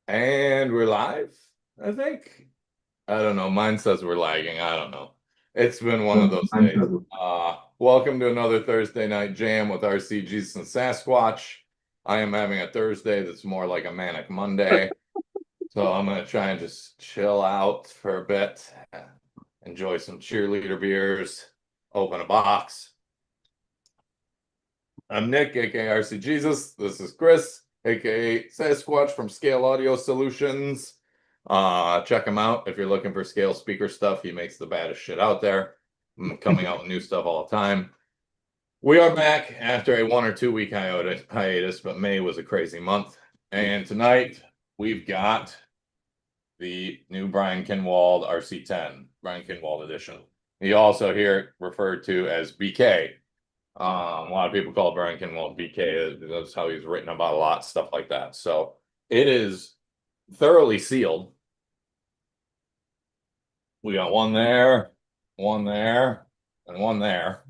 And we're live, I think. I don't know. Mine says we're lagging. I don't know. It's been one of those days. Welcome to another Thursday night jam with RCJesus and SASquatch. I am having a Thursday that's more like a manic Monday. So I'm going to try and just chill out for a bit, enjoy some cheerleader beers, open a box. I'm Nick, aka RCJesus. This is Chris, aka SASquatch from Scale Audio Solutions. Check him out if you're looking for scale speaker stuff. He makes the baddest shit out there. I'm coming out with new stuff all the time. We are back after a 1 or 2 week hiatus, but May was a crazy month. And tonight we've got the new Brian Kinwald RC10, Brian Kinwald edition. He also here referred to as BK. A lot of people call Brian Kinwald BK. That's how he's written about a lot, stuff like that. So it is thoroughly sealed. We got one there, and one there.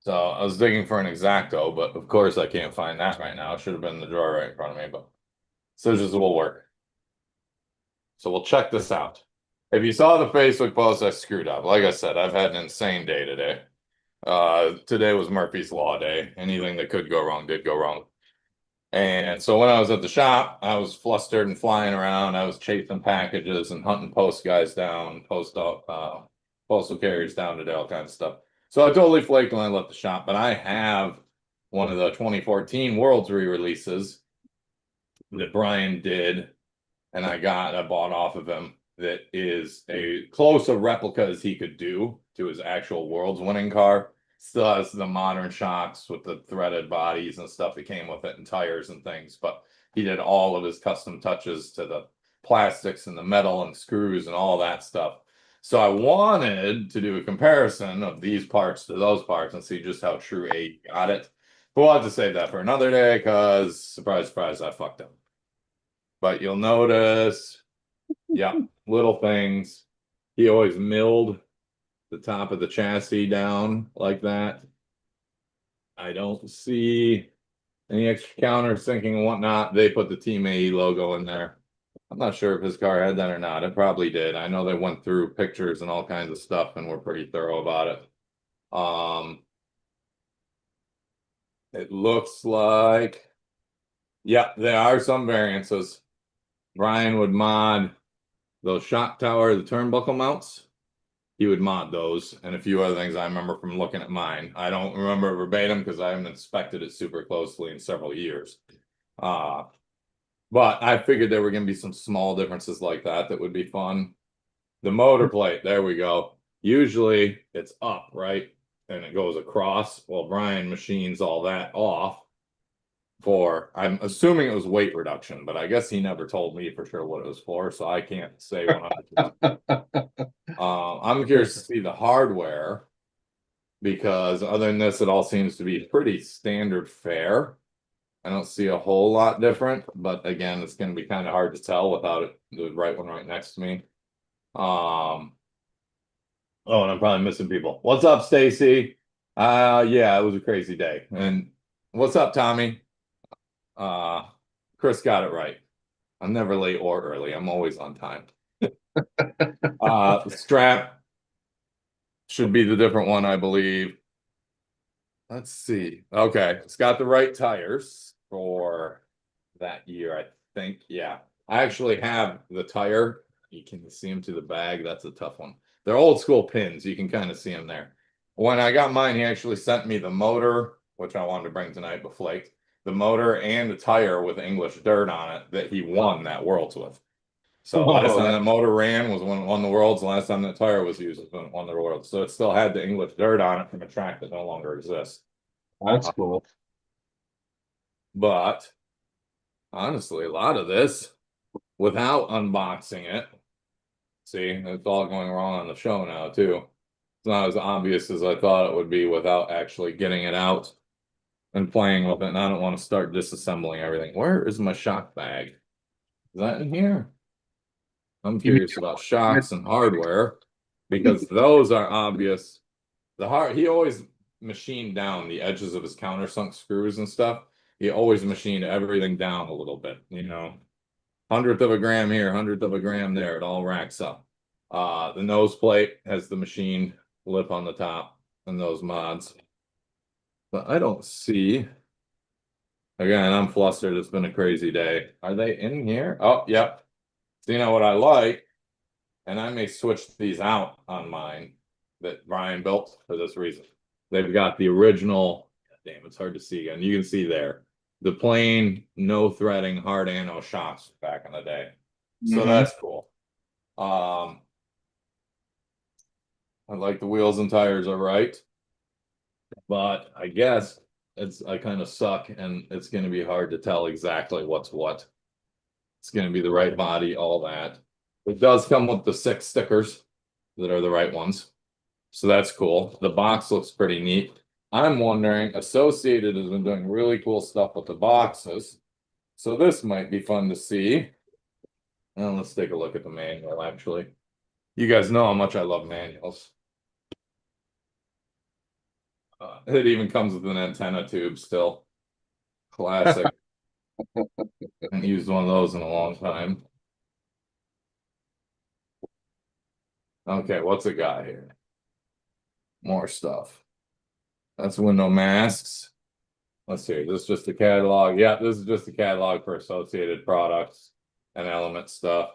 So I was digging for an X-Acto, but of course I can't find that right now. It should have been in the drawer right in front of me, but scissors will work. So we'll check this out. If you saw the Facebook post, I screwed up. Like I said, I've had an insane day today. Today was Murphy's Law Day. Anything that could go wrong did go wrong. And so when I was at the shop, I was flustered and flying around. I was chasing packages and hunting post guys down, postal carriers down today, all kinds of stuff. So I totally flaked when I left the shop, but I have one of the 2014 Worlds re-releases that Brian did, and I bought off of him, that is a close a replica as he could do to his actual Worlds winning car. Still has the modern shocks with the threaded bodies and stuff that came with it, and tires and things, but he did all of his custom touches to the plastics and the metal and screws and all that stuff. So I wanted to do a comparison of these parts to those parts and see just how true A got it. But we'll have to save that for another day because, surprise, surprise, I fucked up. But you'll notice, yeah, little things. He always milled the top of the chassis down like that. I don't see any extra countersinking and whatnot. They put the Team AE logo in there. I'm not sure if his car had that or not. It probably did. I know they went through pictures and all kinds of stuff and were pretty thorough about it. It looks like, yeah, there are some variances. Brian would mod those shock tower, the turnbuckle mounts. He would mod those and a few other things I remember from looking at mine. I don't remember verbatim because I haven't inspected it super closely in several years. But I figured there were going to be some small differences like that would be fun. The motor plate, there we go. Usually it's up, right? And it goes across. Well, Brian machines all that off for, I'm assuming it was weight reduction, but I guess he never told me for sure what it was for, so I can't say 100%. I'm curious to see the hardware because other than this, it all seems to be pretty standard fare. I don't see a whole lot different, but again, it's going to be kind of hard to tell without it, the right one right next to me. Oh, and I'm probably missing people. What's up, Stacy? Yeah, it was a crazy day. And what's up, Tommy? Chris got it right. I'm never late or early. I'm always on time. The strap should be the different one, I believe. Let's see. Okay, it's got the right tires for that year, I think. Yeah, I actually have the tire. You can see them to the bag. That's a tough one. They're old school pins. You can kind of see them there. When I got mine, he actually sent me the motor, which I wanted to bring tonight, but flaked. The motor and the tire with English dirt on it that he won that Worlds with. So last time that motor ran was when it won the Worlds. The last time that tire was used was when it won the Worlds. So it still had the English dirt on it from a track that no longer exists. That's cool. But honestly, a lot of this, without unboxing it, see, it's all going wrong on the show now too. It's not as obvious as I thought it would be without actually getting it out and playing with it. And I don't want to start disassembling everything. Where is my shock bag? Is that in here? I'm curious about shocks and hardware because those are obvious. He always machined down the edges of his countersunk screws and stuff. He always machined everything down a little bit, you know. 100th of a gram here, 100th of a gram there, it all racks up. The nose plate has the machined lip on the top and those mods. But I don't see. Again, I'm flustered. It's been a crazy day. Are they in here? Oh, yep. So you know what I like? And I may switch these out on mine that Brian built for this reason. They've got the original, damn, it's hard to see again. You can see there. The plain, no threading, hard anno shocks back in the day. So that's cool. I like the wheels and tires are right. But I guess I kind of suck and it's going to be hard to tell exactly what's what. It's going to be the right body, all that. It does come with the 6 stickers that are the right ones. So that's cool. The box looks pretty neat. I'm wondering, Associated has been doing really cool stuff with the boxes. So this might be fun to see. Well, let's take a look at the manual, actually. You guys know how much I love manuals. It even comes with an antenna tube still. Classic. I haven't used one of those in a long time. Okay, what's it got here? More stuff. That's window masks. Let's see. This is just a catalog. Yeah, this is just a catalog for Associated products and Element stuff.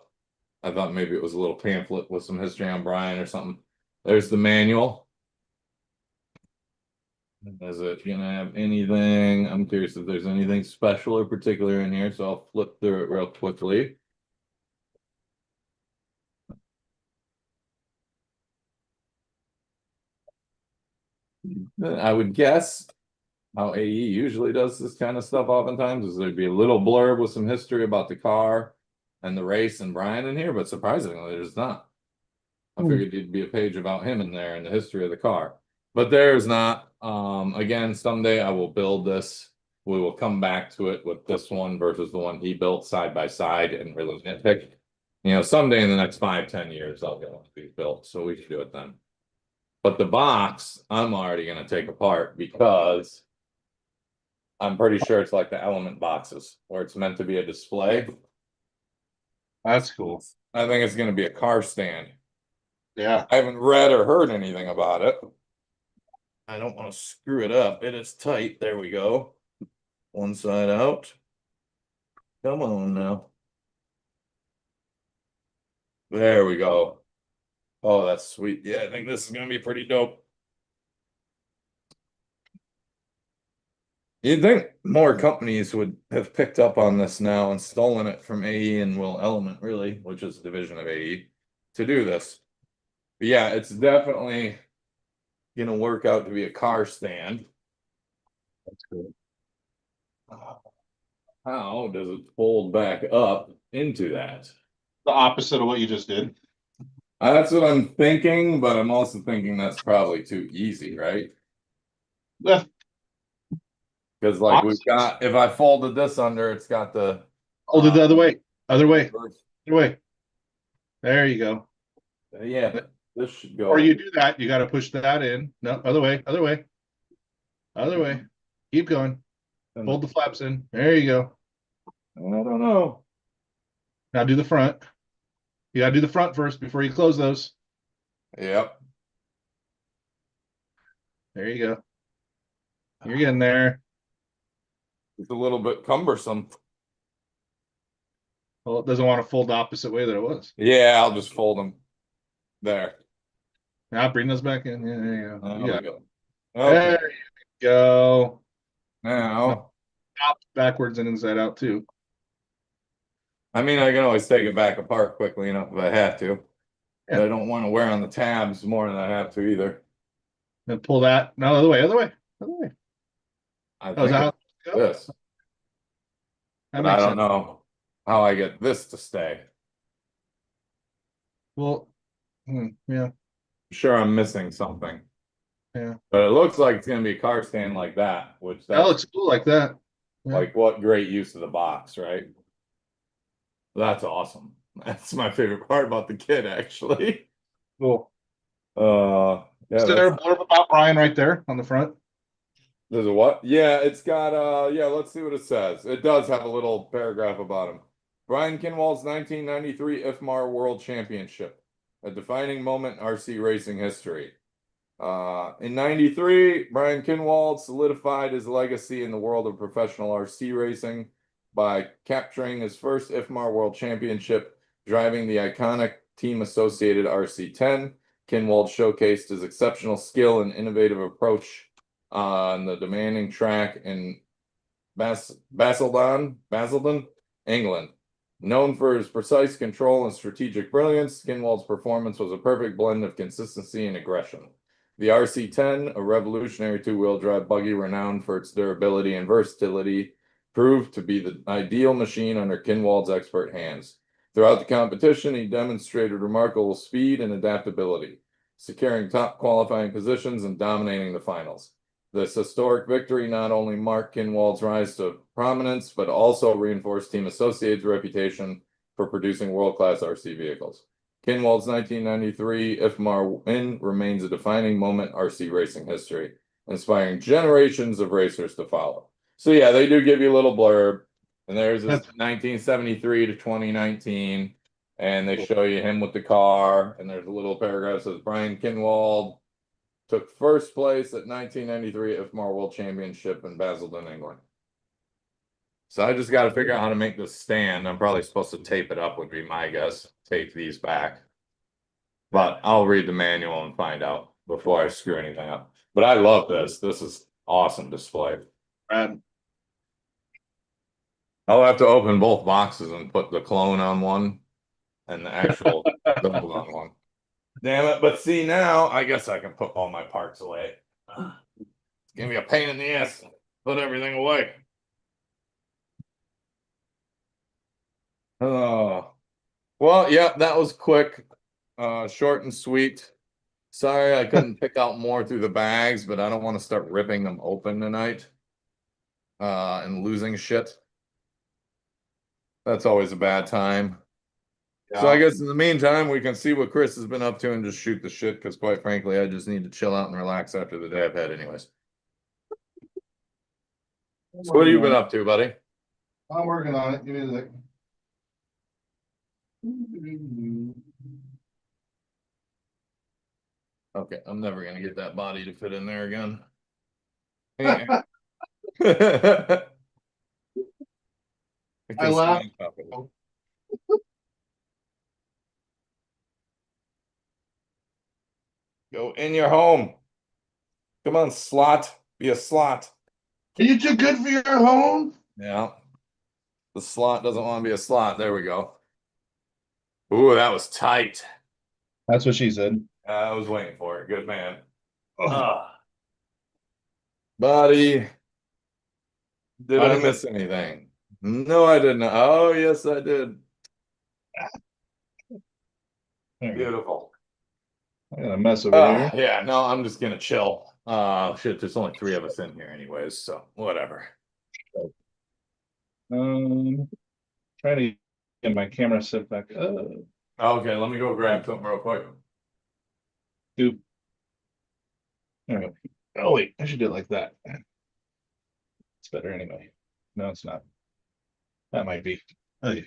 I thought maybe it was a little pamphlet with some history on Brian or something. There's the manual. Is it gonna have anything? I'm curious if there's anything special or particular in here, so I'll flip through it real quickly. I would guess how AE usually does this kind of stuff oftentimes is there'd be a little blurb with some history about the car and the race and Brian in here, but surprisingly there's not. I figured there'd be a page about him in there and the history of the car. But there's not. Again, someday I will build this. We will come back to it with this one versus the one he built side by side and really nitpick. You know, someday in the next 5-10 years, I'll get one of these built, so we can do it then. But the box, I'm already going to take apart because I'm pretty sure it's like the Element boxes where it's meant to be a display. That's cool. I think it's going to be a car stand. Yeah. I haven't read or heard anything about it. I don't want to screw it up. It is tight. There we go. One side out. Come on now. There we go. Oh, that's sweet. Yeah, I think this is going to be pretty dope. You'd think more companies would have picked up on this now and stolen it from AE and Will Element, really, which is a division of AE, to do this. But yeah, it's definitely going to work out to be a car stand. That's good. How does it fold back up into that? The opposite of what you just did. That's what I'm thinking, but I'm also thinking that's probably too easy, right? Yeah. Because like we've got, if I folded this under, it's got the Hold it the other way. Other way. Other way. There you go. Yeah, this should go. Or you do that, you got to push that in. No, other way, other way. Other way. Keep going. Fold the flaps in. There you go. I don't know. Now do the front. You got to do the front first before you close those. Yep. There you go. You're getting there. It's a little bit cumbersome. Well, it doesn't want to fold the opposite way that it was. Yeah, I'll just fold them. There. Now bring those back in. Yeah, there you go. There we go. Okay. There you go. Now, Top backwards and inside out too. I mean, I can always take it back apart quickly enough if I have to. Yeah. But I don't want to wear on the tabs more than I have to either. Then pull that. No, other way, other way, other way. I Oh, is think that how it's this. that But I makes don't sense. know how I get this to stay. Well, yeah, Sure, I'm missing something. yeah. But it looks like it's going to be a car stand like that, which That that's looks cool like that. Yeah. like what great use of the box, right? That's awesome. That's my favorite part about the kit, actually. Cool. Yeah, Is there a blurb about Brian right there on the front? there's a what? Yeah, it's got yeah, let's see what it says. It does have a little paragraph about him. Brian Kinwald's 1993 IFMAR World Championship, a defining moment in RC racing history. In 93, Brian Kinwald solidified his legacy in the world of professional RC racing by capturing his first IFMAR World Championship, driving the iconic team-associated RC10. Kinwald showcased his exceptional skill and innovative approach on the demanding track in Basildon, England. Known for his precise control and strategic brilliance, Kinwald's performance was a perfect blend of consistency and aggression. The RC10, a revolutionary two-wheel drive buggy renowned for its durability and versatility, proved to be the ideal machine under Kinwald's expert hands. Throughout the competition, he demonstrated remarkable speed and adaptability, securing top qualifying positions and dominating the finals. This historic victory not only marked Kinwald's rise to prominence, but also reinforced Team Associated's reputation for producing world-class RC vehicles. Kinwald's 1993 IFMAR win remains a defining moment in RC racing history, inspiring generations of racers to follow. So yeah, they do give you a little blurb, and there's this 1973 to 2019, and they show you him with the car, and there's a little paragraph that says Brian Kinwald took first place at 1993 IFMAR World Championship in Basildon, England. So I just got to figure out how to make this stand. I'm probably supposed to tape it up would be my guess. Tape these back. But I'll read the manual and find out before I screw anything up. But I love this. This is awesome display. Brad. I'll have to open both boxes and put the clone on one and the actual build on one. Damn it. But see, now I guess I can put all my parts away. It's gonna be a pain in the ass. Put everything away. Oh, well, yeah, that was quick, short and sweet. Sorry, I couldn't pick out more through the bags, but I don't want to start ripping them open tonight, and losing shit. That's always a bad time. So I guess in the meantime, we can see what Chris has been up to and just shoot the shit, because quite frankly, I just need to chill out and relax after the day I've had anyways. So what have you been up to, buddy? I'm working on it. Give me a second. Okay, I'm never gonna get that body to fit in there again. I I laugh. Go in your home. Come on, slot. Be a slot. Are you too good for your home? Yeah. The slot doesn't want to be a slot. There we go. Ooh, that was tight. That's what she said. I was waiting for it. Good man. Buddy, did I miss anything? No, I didn't. Oh, yes, I did. Beautiful. I got a mess over here. Yeah, no, I'm just gonna chill. Shit, there's only 3 of us in here anyways, so whatever. Trying to get my camera set back up. Okay, let me go grab something real quick. There we go. Oh wait, I should do it like that. It's better anyway. No, it's not. That might be. Oh yeah.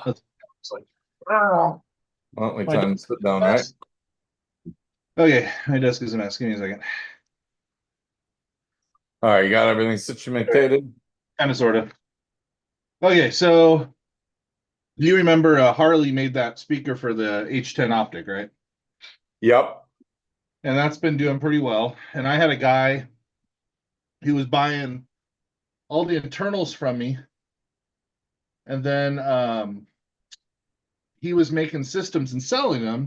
It's like, Well, we time to sit down, right? okay, my desk is a mess. Give me a second. All right, you got everything situated? Kind of, sort of. Okay, so you remember Harley made that speaker for the H10 optic, right? Yep. And that's been doing pretty well. And I had a guy who was buying all the internals from me, and then he was making systems and selling them,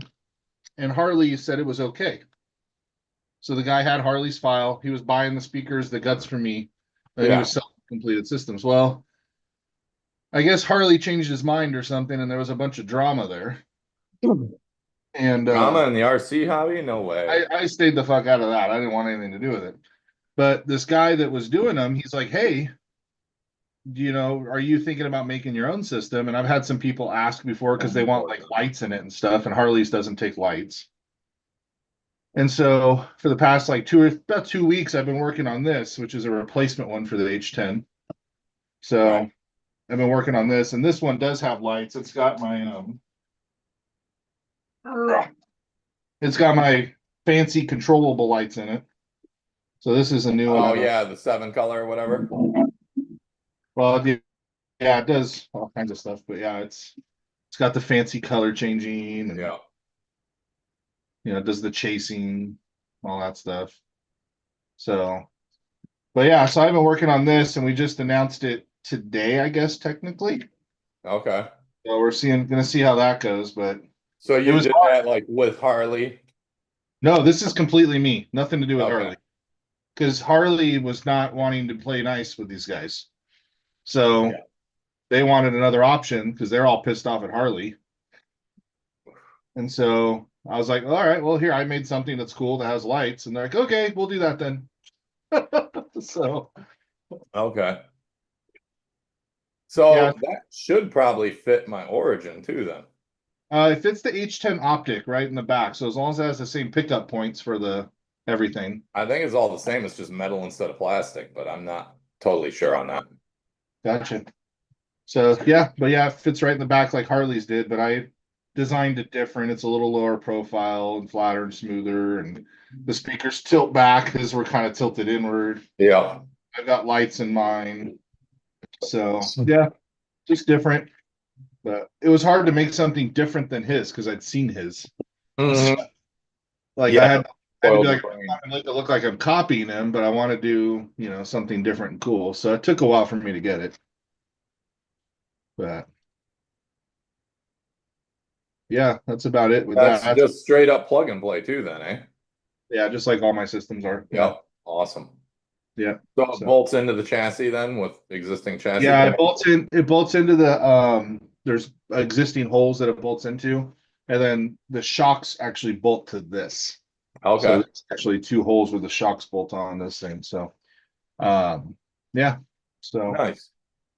and Harley said it was okay. So the guy had Harley's file. He was buying the speakers, the guts from me, and he was selling completed systems. Well, I guess Harley changed his mind or something, and there was a bunch of drama there. And drama in the RC hobby? No way. I stayed the fuck out of that. I didn't want anything to do with it. But this guy that was doing them, he's like, hey, are you thinking about making your own system? And I've had some people ask before because they want like lights in it and stuff, and Harley's doesn't take lights. And so for the past like about 2 weeks, I've been working on this, which is a replacement one for the H10. So Right. I've been working on this, and this one does have lights. It's got my fancy controllable lights in it. So this is a new one. Oh yeah, the 7 color or whatever. Well, yeah, it does all kinds of stuff, but yeah, it's got the fancy color changing, and Yeah. it does the chasing, all that stuff. So, but yeah, so I've been working on this, and we just announced it today, I guess technically. Okay. So we're gonna see how that goes, but So it you was did hard. that like with Harley? No, this is completely me, nothing to do with Okay. Harley, because Harley was not wanting to play nice with these guys. So Yeah. they wanted another option because they're all pissed off at Harley. And so I was like, all right, well, here I made something that's cool that has lights. And they're like, okay, we'll do that then. So Okay. yeah, So that should probably fit my Origin too then. it fits the H10 optic right in the back. So as long as it has the same pickup points for the everything. I think it's all the same. It's just metal instead of plastic, but I'm not totally sure on that. Gotcha. So yeah, but yeah, it fits right in the back like Harley's did, but I designed it different. It's a little lower profile and flatter and smoother, and the speakers tilt back because we're kind of tilted inward. Yeah. I've got lights in mine. So yeah, just different. But it was hard to make something different than his because I'd seen his. Mhm. Like Yeah. I had to be Spoiled the like, brain. I don't want to look like I'm copying him, but I want to do, something different and cool. So it took a while for me to get it. But yeah, that's about it with That's that. just straight up plug and play too then, eh? Yeah, just like all my systems are. Yeah. Yep. Awesome. Yeah. So it So bolts into the chassis then with existing chassis yeah, parts? it bolts into the there's existing holes that it bolts into, and then the shocks actually bolt to this. So Okay. there's actually two holes where the shocks bolt on this thing. So um yeah. So Nice.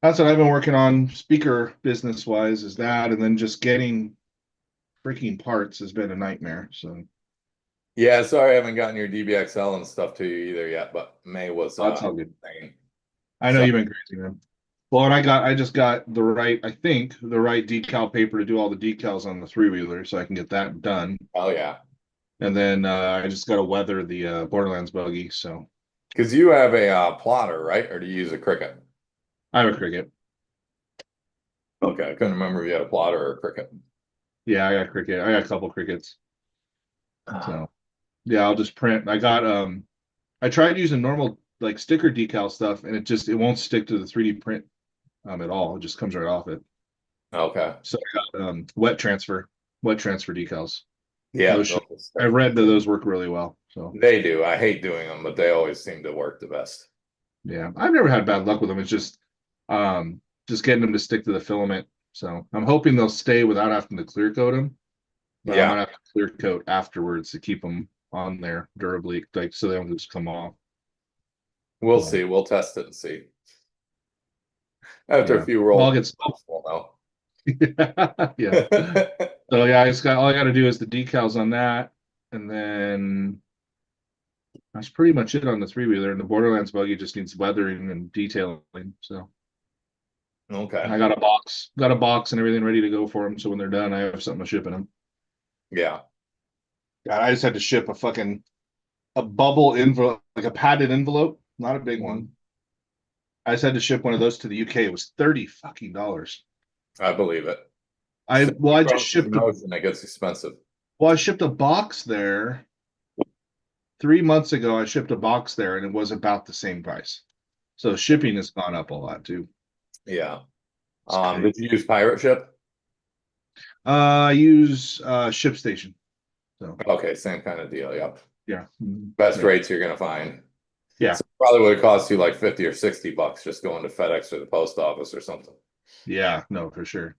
that's what I've been working on speaker business wise is that, and then just getting freaking parts has been a nightmare. So Yeah, sorry I haven't gotten your DBXL and stuff to you either yet, but May was that's all good. insane. I know So you've been crazy, man. Well, and I just got I think the right decal paper to do all the decals on the three wheeler, so I can get that done. oh yeah. And then I just got to weather the Borderlands buggy. So Because you have a plotter, right? Or do you use a Cricut? I have a Cricut. Okay, I couldn't remember if you had a plotter or a Cricut. Yeah, I got Cricut. I got a couple Cricuts. Ah, So yeah, I'll just print. I tried using normal like sticker decal stuff, and it won't stick to the 3D print at all. It just comes right off it. okay. So I got wet transfer decals. Yeah, Those I read that those work really well. So they do. I hate doing them, but they always seem to work the best. yeah, I've never had bad luck with them. It's just getting them to stick to the filament. So I'm hoping they'll stay without having to clear coat them, but I'm Yeah, gonna have to clear coat afterwards to keep them on there durably, like so they don't just come off. we'll So, see. We'll test it and see. After a yeah, few well, rolls, I'll get we'll know. yeah. So yeah, all I got to do is the decals on that, and then that's pretty much it on the three wheeler. And the Borderlands buggy just needs weathering and detailing. So Okay. I got a box and everything ready to go for them. So when they're done, I have something to ship them. Yeah. God, I just had to ship a bubble envelope, like a padded envelope, not a big Mhm. one. I just had to ship one of those to the UK. It was 30 fucking dollars. I believe it. I Same well, I just across the shipped a ocean, it gets expensive. well, I shipped a box there 3 months ago. I shipped a box there, and it was about the same price. So shipping has gone up a lot too. Yeah. It's crazy. Did you use pirate ship? I use ShipStation. So Okay, same kind of deal. Yep. yeah, Best yeah, rates you're gonna find. yeah, So probably would cost you like 50 or 60 bucks just going to FedEx or the post office or something. yeah. No, for sure.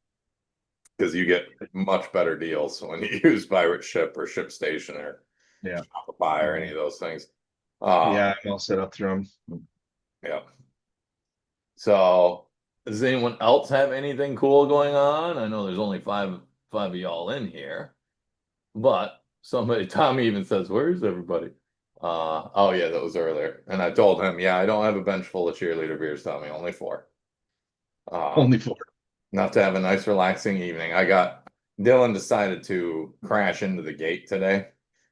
Because you get much better deals when you use pirate ship or ship station or Yeah, Shopify or any of those things. Um, yeah. I'm all set up through them. yeah. So does anyone else have anything cool going on? I know there's only five of y'all in here, but Tommy even says, "Where's everybody?" Oh yeah, that was earlier. And I told him, yeah, I don't have a bench full of cheerleader beers, Tommy, only four. Only four. Enough to have a nice relaxing evening. Dylan decided to crash into the gate today.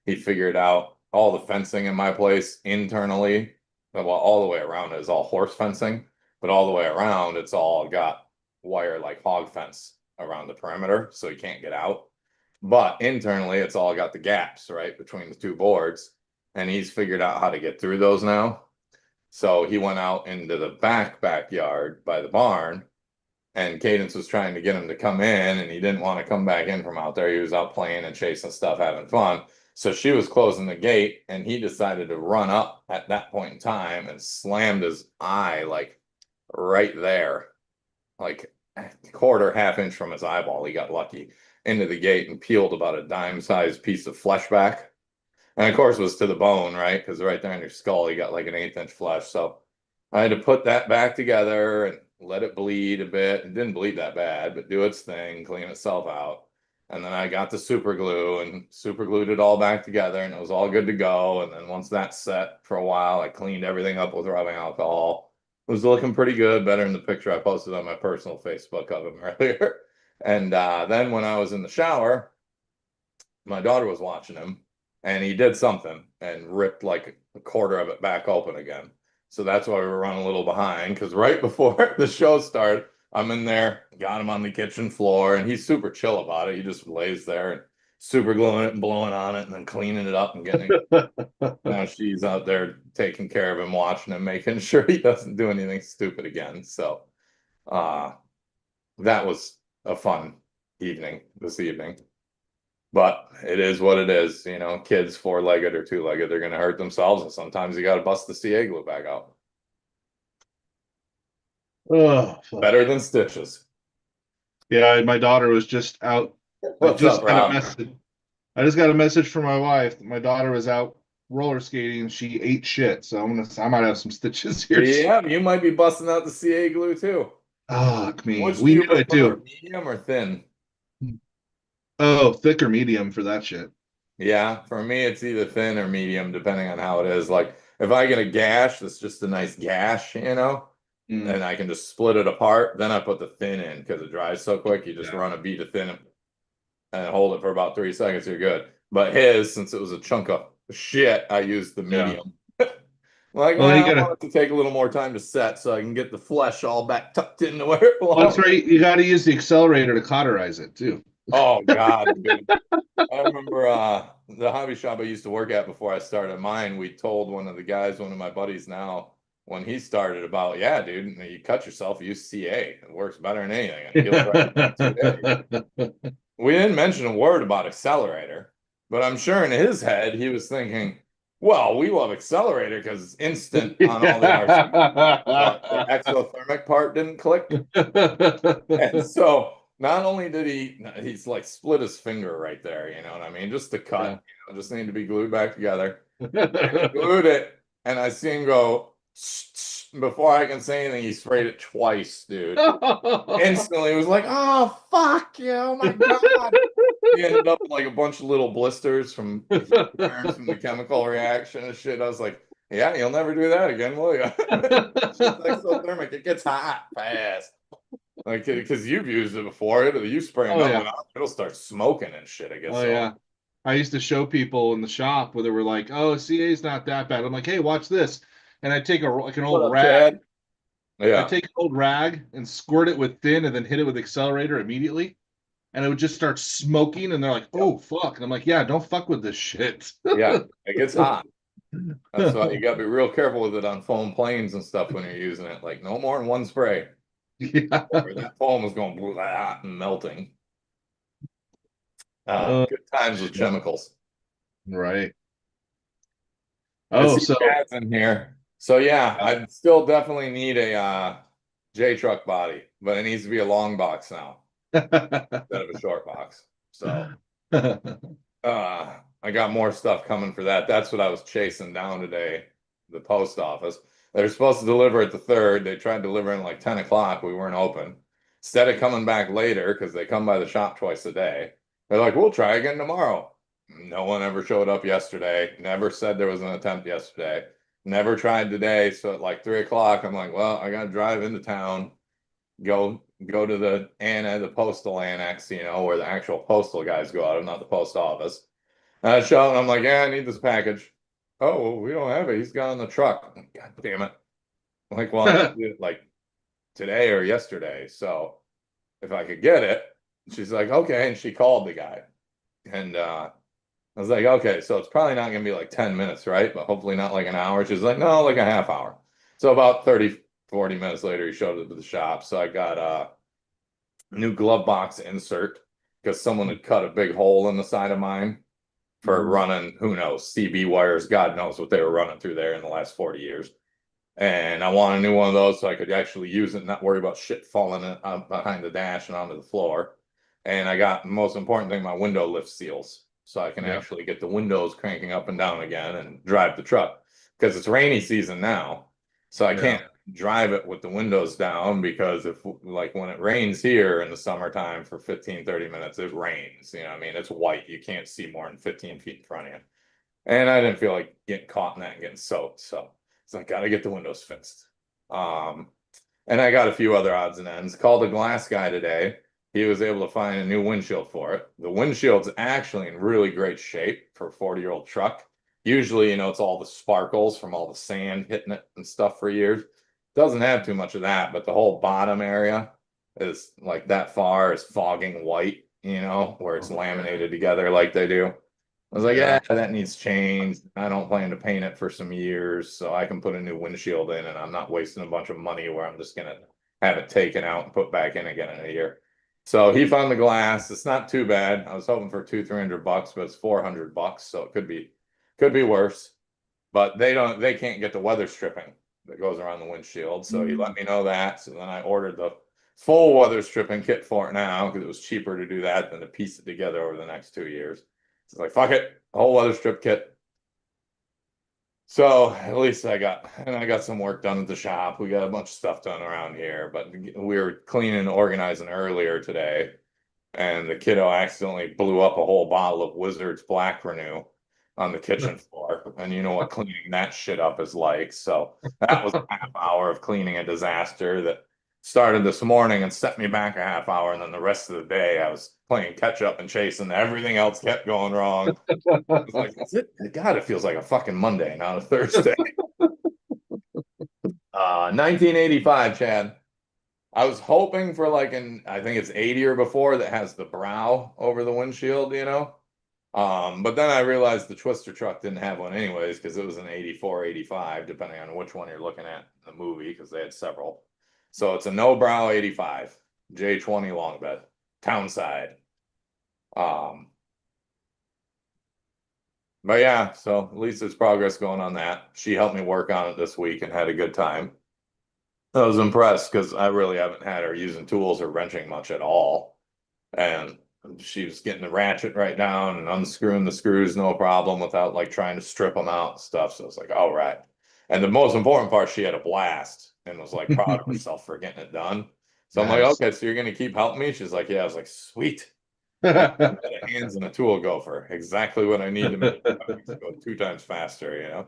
He figured out all the fencing in my place internally. Well, all the way around it is all horse fencing, but all the way around it's all got wire like hog fence around the perimeter, so he can't get out. But internally, it's all got the gaps right between the two boards, and he's figured out how to get through those now. So he went out into the backyard by the barn, and Cadence was trying to get him to come in, and he didn't want to come back in from out there. He was out playing and chasing stuff, having fun. So she was closing the gate, and he decided to run up at that point in time and slammed his eye like right there, like a quarter, half inch from his eyeball. He got lucky into the gate and peeled about a dime-sized piece of flesh back. And of course, it was to the bone, right? Because right there in your skull, you got like an 1/8 inch flesh. So I had to put that back together and let it bleed a bit. It didn't bleed that bad, but do its thing, clean itself out. And then I got the super glue and super glued it all back together, and it was all good to go. And then once that's set for a while, I cleaned everything up with rubbing alcohol. It was looking pretty good, better than the picture I posted on my personal Facebook of him earlier. And then when I was in the shower, my daughter was watching him, and he did something and ripped like a quarter of it back open again. So that's why we were running a little behind, because right before the show started, I'm in there, got him on the kitchen floor, and he's super chill about it. He just lays there and super gluing it and blowing on it and then cleaning it up and getting it. Now she's out there taking care of him, watching him, making sure he doesn't do anything stupid again. So uh that was a fun evening this evening. But it is what it is. You know, kids four-legged or two-legged, they're going to hurt themselves. And sometimes you got to bust the CA glue back out. Oh, Better than stitches. yeah. My daughter was just out. I What's just up, got a Rob? message. I just got a message from my wife. My daughter was out roller skating and she ate shit. So I might have some stitches here soon. Yeah, you might be busting out the CA glue too. Oh, me. Which do We you knew it prefer, too. medium or thin? Oh, thick or medium for that shit. Yeah, for me, it's either thin or medium, depending on how it is. Like, if I get a gash that's just a nice gash, Mm, and I can just split it apart, then I put the thin in because it dries so quick. You just yeah. run a bead of thin and hold it for about 3 seconds, you're good. But his, since it was a chunk of shit, I used the Yeah. medium. Like, Well, you I gotta. want it to take a little more time to set so I can get the flesh all back tucked into where it Well, that's belongs. right. You got to use the accelerator to cauterize it too. Oh God, dude. I remember the hobby shop I used to work at before I started mine, we told one of the guys, one of my buddies now, when he started about, yeah, dude, you cut yourself, use CA. It works better than anything. And it heals right within 2 days. We didn't mention a word about accelerator, but I'm sure in his head he was thinking, well, we love accelerator because it's instant on all the RC, but the exothermic part didn't click. And so not only did he's like split his finger right there, you know what I mean? Just the Yeah. cut, just need to be glued back together. And he glued it, and I see him go, before I can say anything, he sprayed it twice, dude. Instantly, it was like, oh, fuck you, oh my God. He ended up with like a bunch of little blisters from heat burns from the chemical reaction and shit. I was like, yeah, you'll never do that again, will you? It's just exothermic. It gets hot fast. Like, because you've used it before, you spray Oh another one yeah. out, it'll start smoking and shit. I guess Oh so. yeah. I used to show people in the shop where they were like, "Oh, CA's not that bad." I'm like, "Hey, watch this," and I take an What old up, rag. Chad? I Yeah, take an old rag and squirt it with thin, and then hit it with accelerator immediately, and it would just start smoking. And they're like, yeah, "Oh fuck!" And I'm like, "Yeah, don't fuck with this shit." yeah. It gets hot. That's why you gotta be real careful with it on foam planes and stuff when you're using it. Like no more than one spray, Yeah. or that foam is going blah and melting. Oh Good times with shit. chemicals. Right. I Oh, see so Chad's in here. So yeah, I still definitely need a J truck body, but it needs to be a long box now instead of a short box. So I got more stuff coming for that. That's what I was chasing down today, the post office. They're supposed to deliver at the third. They tried delivering like 10 o'clock. We weren't open. Instead of coming back later, because they come by the shop twice a day, they're like, we'll try again tomorrow. No one ever showed up yesterday. Never said there was an attempt yesterday. Never tried today. So at like 3 o'clock, I'm like, well, I gotta drive into town, go to the postal annex, where the actual postal guys go out, not the post office. And I show and I'm like, yeah, I need this package. Oh, well, we don't have it. He's got it on the truck. I'm like, God damn it. I'm like, well, I need it like today or yesterday. So if I could get it, she's like, okay. And she called the guy. And I was like, okay, so it's probably not gonna be like 10 minutes, right? But hopefully not like an hour. She's like, no, like a half hour. So about 30, 40 minutes later, he showed up at the shop. So I got a new glove box insert because someone had cut a big hole in the side of mine for running, who knows, CB wires, God knows what they were running through there in the last 40 years. And I want a new one of those so I could actually use it and not worry about shit falling behind the dash and onto the floor. And I got the most important thing, my window lift seals. So I can Yeah. actually get the windows cranking up and down again and drive the truck. Because it's rainy season now. So I Yeah. can't drive it with the windows down because if like when it rains here in the summertime for 15, 30 minutes, it rains. I mean, it's white. You can't see more than 15 feet in front of you. And I didn't feel like getting caught in that and getting soaked. So it's like, gotta get the windows fixed. Um, and I got a few other odds and ends. Called a glass guy today. He was able to find a new windshield for it. The windshield's actually in really great shape for a 40-year-old truck. Usually, it's all the sparkles from all the sand hitting it and stuff for years. Doesn't have too much of that, but the whole bottom area is like that far is fogging white, where it's laminated together like they do. I was like, Yeah. yeah, that needs change. I don't plan to paint it for some years, so I can put a new windshield in and I'm not wasting a bunch of money where I'm just gonna have it taken out and put back in again in a year. So he found the glass. It's not too bad. I was hoping for 200-300 bucks, but it's 400 bucks, so it could be worse. But they can't get the weather stripping that goes around the windshield. So he let me know that. So then I ordered the full weather stripping kit for it now because it was cheaper to do that than to piece it together over the next 2 years. So it's like, fuck it, whole weather strip kit. So at least I got some work done at the shop. We got a bunch of stuff done around here, but we were cleaning and organizing earlier today, and the kiddo accidentally blew up a whole bottle of Wizards Black Renew on the kitchen floor. And you know what cleaning that shit up is like. So that was a half hour of cleaning a disaster that started this morning and set me back a half hour. And then the rest of the day, I was playing catch up and chasing. Everything else kept going wrong. It's like, is it? God, it feels like a fucking Monday, not a Thursday. 1985, Chad. I was hoping for like I think it's 80 or before that has the brow over the windshield. But then I realized the Twister truck didn't have one anyways because it was an 84, 85, depending on which one you're looking at in the movie, because they had several. So it's a no brow 85, J20 long bed, townside. Um, but yeah, so at least there's progress going on that. She helped me work on it this week and had a good time. I was impressed because I really haven't had her using tools or wrenching much at all. And she was getting the ratchet right down and unscrewing the screws no problem without like trying to strip them out and stuff. So it's like, all right. And the most important part, she had a blast and was like proud of herself for getting it done. So I'm like, Nice. okay, so you're gonna keep helping me? She's like, yeah. I was like, sweet. Like a hands and a tool gopher. Exactly what I need to make it go 2 times faster.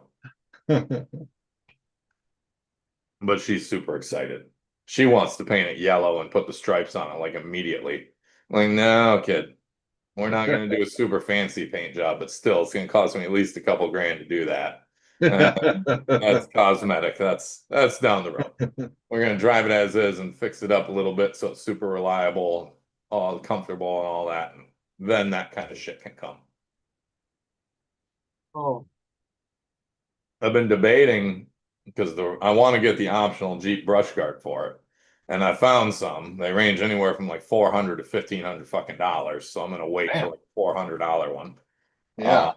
But she's super excited. She wants to paint it yellow and put the stripes on it like immediately. I'm like, no, kid. We're not going to do a super fancy paint job, but still, it's going to cost me at least a couple grand to do that. Uh, that's cosmetic. That's down the road. We're going to drive it as is and fix it up a little bit so it's super reliable, all comfortable, and all that. And then that kind of shit can come. Oh, I've been debating because I want to get the optional Jeep brush guard for it. And I found some. They range anywhere from like 400 to 1,500 fucking dollars. So I'm gonna wait for man. like $400 one. Uh,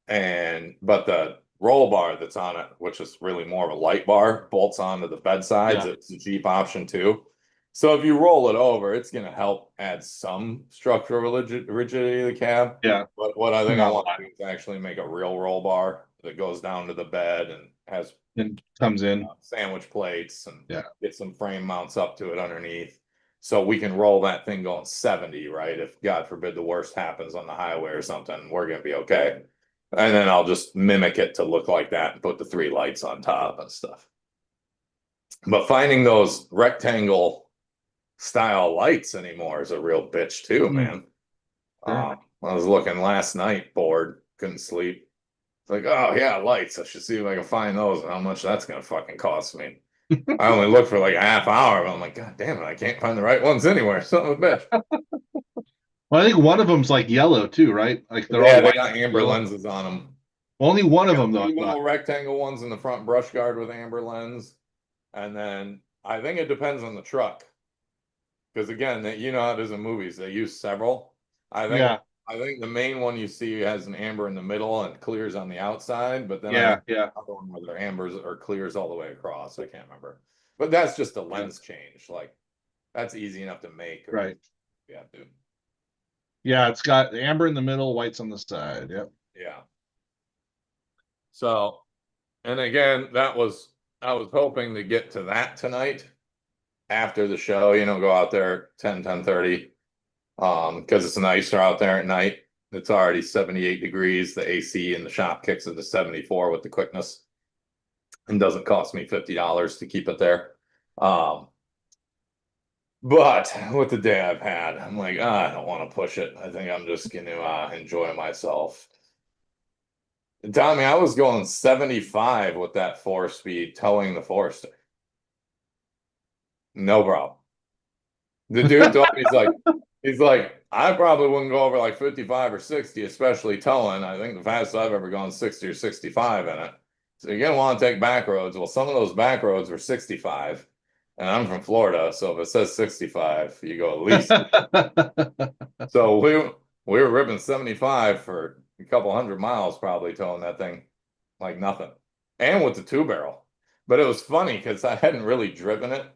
Yeah. but the roll bar that's on it, which is really more of a light bar, bolts onto the bed sides. Yeah. It's a Jeep option too. So if you roll it over, it's gonna help add some structural rigidity to the cab. Yeah. But what I think I Not a want lot. to do is actually make a real roll bar that goes down to the bed and has It comes in. sandwich plates and Yeah. get some frame mounts up to it underneath. So we can roll that thing going 70, right? If God forbid the worst happens on the highway or something, we're gonna be okay. And then I'll just mimic it to look like that and put the 3 lights on top and stuff. But finding those rectangle style lights anymore is a real bitch too, man. Sure. I was looking last night, bored, couldn't sleep. It's like, oh yeah, lights. I should see if I can find those and how much that's gonna fucking cost me. I only looked for like a half hour, but I'm like, God damn it, I can't find the right ones anywhere. Son of a bitch. Well, I think one of them's like yellow too, right? Like they're all Yeah, they white. got amber lenses on them. Only one of Got them though, I 2 thought. little rectangle ones in the front brush guard with amber lens. And then I think it depends on the truck. Because again, you know how it is in movies, they use several. I think Yeah, I think the main one you see has an amber in the middle and clears on the outside, but then I yeah, think yeah. the other one where they're ambers or clears all the way across. I can't remember. But that's just a lens change. Like that's easy enough to make. Or, Right. yeah, dude. Yeah, it's got amber in the middle, whites on the side. Yep. Yeah. So, and again, I was hoping to get to that tonight after the show, go out there 10:30. Because it's nicer out there at night. It's already 78 degrees. The AC in the shop kicks it to 74 with the quickness and doesn't cost me $50 to keep it there. Um, but with the day I've had, I'm like, I don't want to push it. I think I'm just going to enjoy myself. And Tommy, I was going 75 with that 4-speed towing the Forester. No problem. The dude told me, he's like, I probably wouldn't go over like 55 or 60, especially towing. I think the fastest I've ever gone 60 or 65 in it. So you're gonna want to take back roads. Well, some of those back roads were 65, and I'm from Florida, so if it says 65, you go at least. So we were ripping 75 for a couple hundred miles, probably towing that thing like nothing, and with the 2 barrel. But it was funny because I hadn't really driven it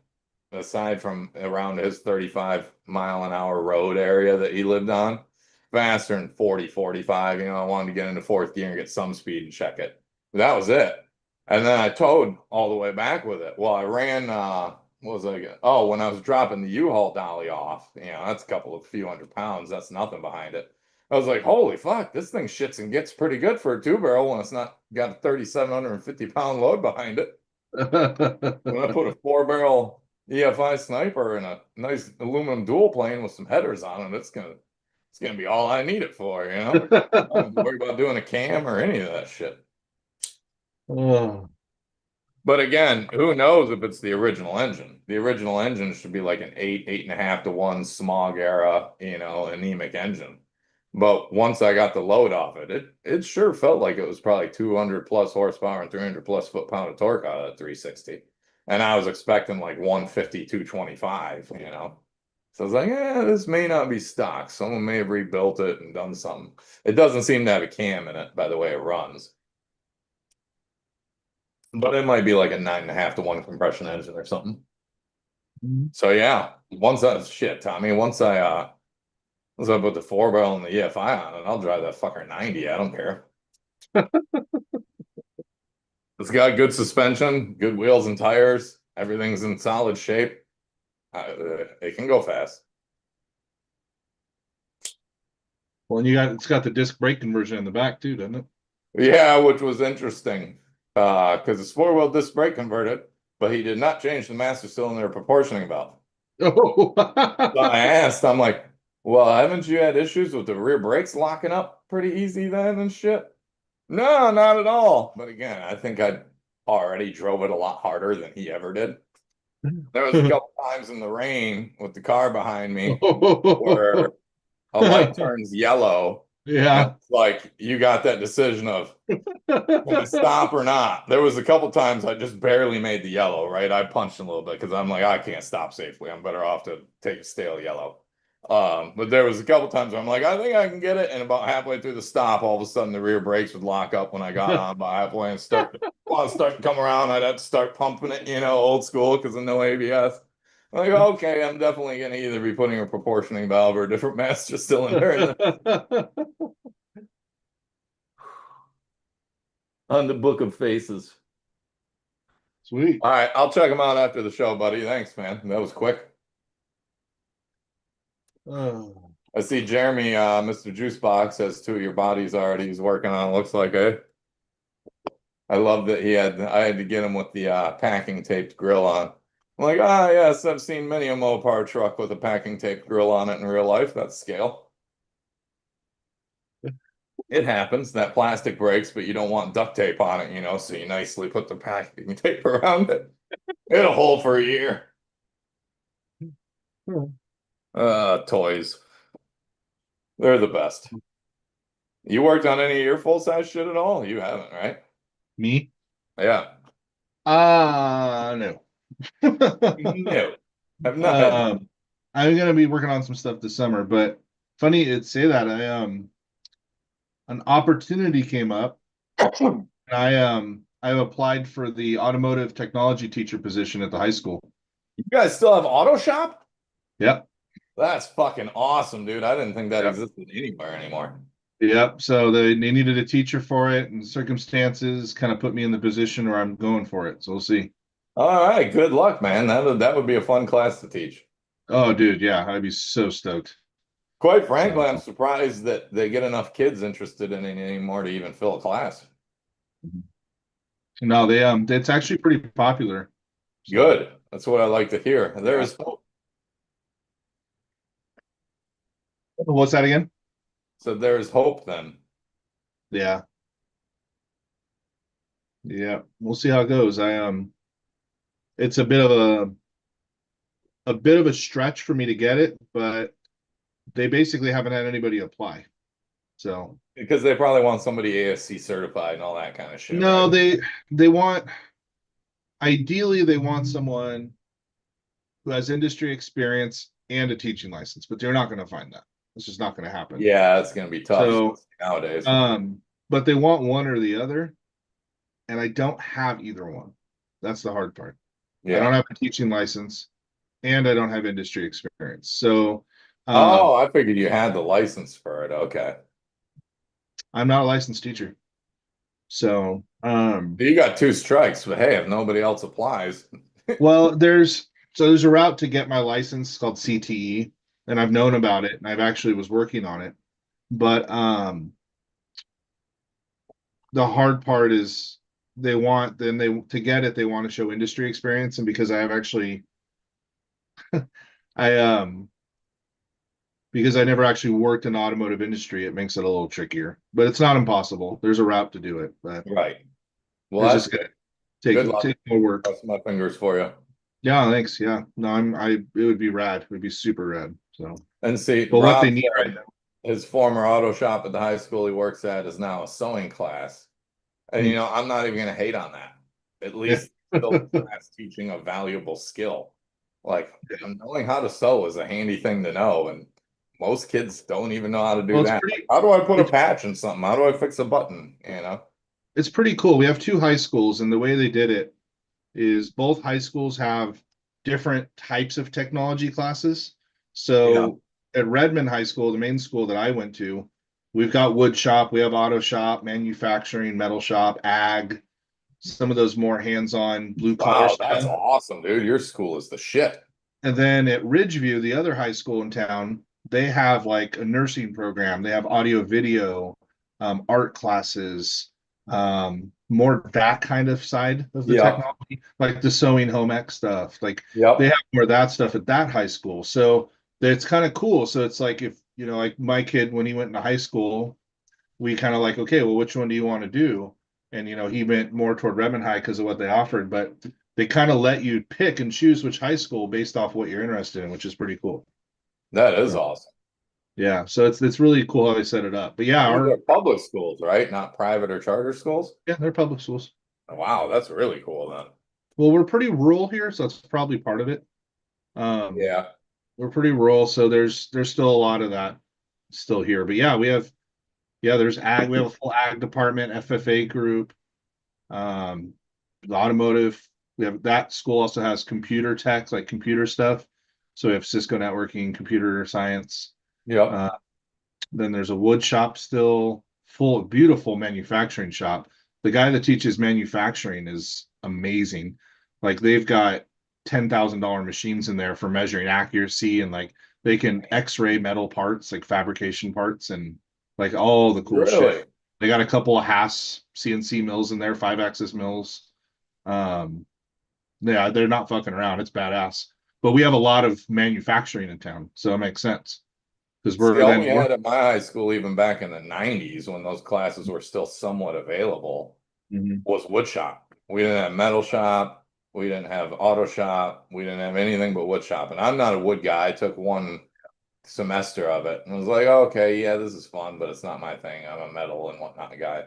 aside from around his 35-mile-an-hour road area that he lived on, faster than 40, 45. I wanted to get into 4th gear and get some speed and check it. That was it. And then I towed all the way back with it. Well, I ran, what was I get? Oh, when I was dropping the U-Haul dolly off, that's a few hundred pounds. That's nothing behind it. I was like, holy fuck, this thing shits and gets pretty good for a 2-barrel when it's not got a 3,750-pound load behind it. When I put a 4-barrel EFI sniper in a nice aluminum dual plane with some headers on it, it's gonna be all I need it for. I don't have to worry about doing a cam or any of that shit. Oh, But again, who knows if it's the original engine? The original engine should be like an 8.5 to 1 smog era, anemic engine. But once I got the load off it sure felt like it was probably 200 plus horsepower and 300 plus foot-pound of torque out of that 360. And I was expecting like 150, 225. So I was like, this may not be stock. Someone may have rebuilt it and done something. It doesn't seem to have a cam in it by the way it runs. But it might be like a 9.5 to 1 compression engine or something. So yeah, Tommy, once I put the 4-barrel and the EFI on it, I'll drive that fucker 90. I don't care. It's got good suspension, good wheels and tires. Everything's in solid shape. It can go fast. well, and it's got the disc brake conversion in the back too, doesn't it? Yeah, which was interesting. Because it's 4-wheel disc brake converted, but he did not change the master cylinder proportioning valve. Oh. So I asked, I'm like, well, haven't you had issues with the rear brakes locking up pretty easy then and shit? No, not at all. But again, I think I already drove it a lot harder than he ever did. There was a couple times in the rain with the car behind me where a light turns yellow. And Yeah. it's like you got that decision of can I stop or not? There was a couple times I just barely made the yellow, right? I punched a little bit because I'm like, I can't stop safely. I'm better off to take a stale yellow. But there was a couple times where I'm like, I think I can get it. And about halfway through the stop, all of a sudden the rear brakes would lock up when I got on by halfway and start to come around. I'd have to start pumping it, old school because of no ABS. I'm like, okay, I'm definitely gonna either be putting a proportioning valve or a different master cylinder in on the book of faces. Sweet. All right, I'll check them out after the show, buddy. Thanks, man. That was quick. Oh. I see Jeremy, Mr. Juicebox has two of your bodies already. He's working on, looks like it. I love that I had to get him with the packing taped grill on. I'm like, ah, yes, I've seen many a Mopar truck with a packing taped grill on it in real life. That's scale. It happens. That plastic breaks, but you don't want duct tape on it, so you nicely put the packing tape around it. It'll hold for a year. Toys. They're the best. You worked on any of your full-size shit at all? You haven't, right? Me? Yeah. No. No. I've not had Um, I'm gonna be working on some stuff this summer, but funny it say that an opportunity came up. you I've applied for the automotive technology teacher position at the high school. guys still have auto shop? Yep. That's fucking awesome, dude. I didn't think that Yep. existed anywhere anymore. Yep. So they needed a teacher for it, and circumstances kind of put me in the position where I'm going for it. So we'll see. All right, good luck, man. That would be a fun class to teach. Oh, dude, yeah, I'd be so stoked. Quite So frankly, I'm surprised that they get enough kids interested in it anymore to even fill a class. no, it's actually pretty popular. So Good. That's what I like to hear. yeah. There's hope. What's that again? So there's hope then. Yeah. Yeah. We'll see how it goes. It's a bit of a stretch for me to get it, but they basically haven't had anybody apply. So Because they probably want somebody ASC certified and all that kind of shit, no, right? they want ideally they want someone who has industry experience and a teaching license, but they're not going to find that. It's just not going to happen. Yeah, it's gonna be tough So nowadays. but they want one or the other, and I don't have either one. That's the hard part. I don't Yeah. have a teaching license and I don't have industry experience. So Oh, I figured you had the license for it. Okay. I'm not a licensed teacher. So You got two strikes, but hey, if nobody else applies, well, there's a route to get my license called CTE, and I've known about it, and I've actually was working on it. But the hard part is they to get it, they want to show industry experience, and because I have actually I because I never actually worked in automotive industry, it makes it a little trickier. But it's not impossible. There's a route to do it, but right. Well, it's that's just good. gonna Good luck. take more work. Cross my fingers for you. Yeah, thanks. Yeah. No, it would be rad. It would be super rad. So And see, but what they Rob need right said now. his former auto shop at the high school he works at is now a sewing class. And Hmm. I'm not even gonna hate on that. At Yeah. least still a class teaching a valuable skill. Like knowing how to sew is a handy thing to know, and most kids don't even know how to do Well, that. Like, how do I put a it's patch in something? How do I fix a button? it's pretty cool. We have two high schools, and the way they did it is both high schools have different types of technology classes. Yeah. So at Redmond High School, the main school that I went to, we've got wood shop, we have auto shop, manufacturing, metal shop, ag, some of those more hands-on blue collar Wow, that's stuff. awesome, dude. Your school is the shit. And then at Ridgeview, the other high school in town, they have like a nursing program. They have audio, video, art classes, more that kind of side of the Yep. technology, like the sewing home ec stuff. Like they Yep. have more of that stuff at that high school. So it's kind of cool. So it's like if like my kid when he went into high school, we kind of like, okay, well, which one do you want to do? And he went more toward Redmond High because of what they offered, but they kind of let you pick and choose which high school based off what you're interested in, which is pretty cool. That is So awesome. yeah, so it's really cool how they set it up. But yeah, And these our are public schools, right? Not private or charter schools. yeah, they're public schools. Wow, that's really cool then. Well, we're pretty rural here, so that's probably part of it. Um, Yeah. we're pretty rural, so there's still a lot of that still here. But yeah, there's ag, we have a full ag department, FFA group, um, the automotive. We have that school also has computer tech, like computer stuff. So we have Cisco networking, computer science. Yep. Uh, then there's a wood shop still, full beautiful manufacturing shop. The guy that teaches manufacturing is amazing. Like they've got $10,000 machines in there for measuring accuracy, and like they can X-ray metal parts, like fabrication parts, and like all the cool shit. Really? They got a couple of Haas CNC mills in there, 5-axis mills. Yeah, they're not fucking around. It's badass. But we have a lot of manufacturing in town, so it makes sense because See, we're all then we we're had at my high school, even back in the 90s, when those classes were still somewhat available, Mhm. was wood shop. We didn't have metal shop. We didn't have auto shop. We didn't have anything but wood shop. And I'm not a wood guy. I took one semester of it and was like, okay, yeah, this is fun, but it's not my thing. I'm a metal and whatnot guy.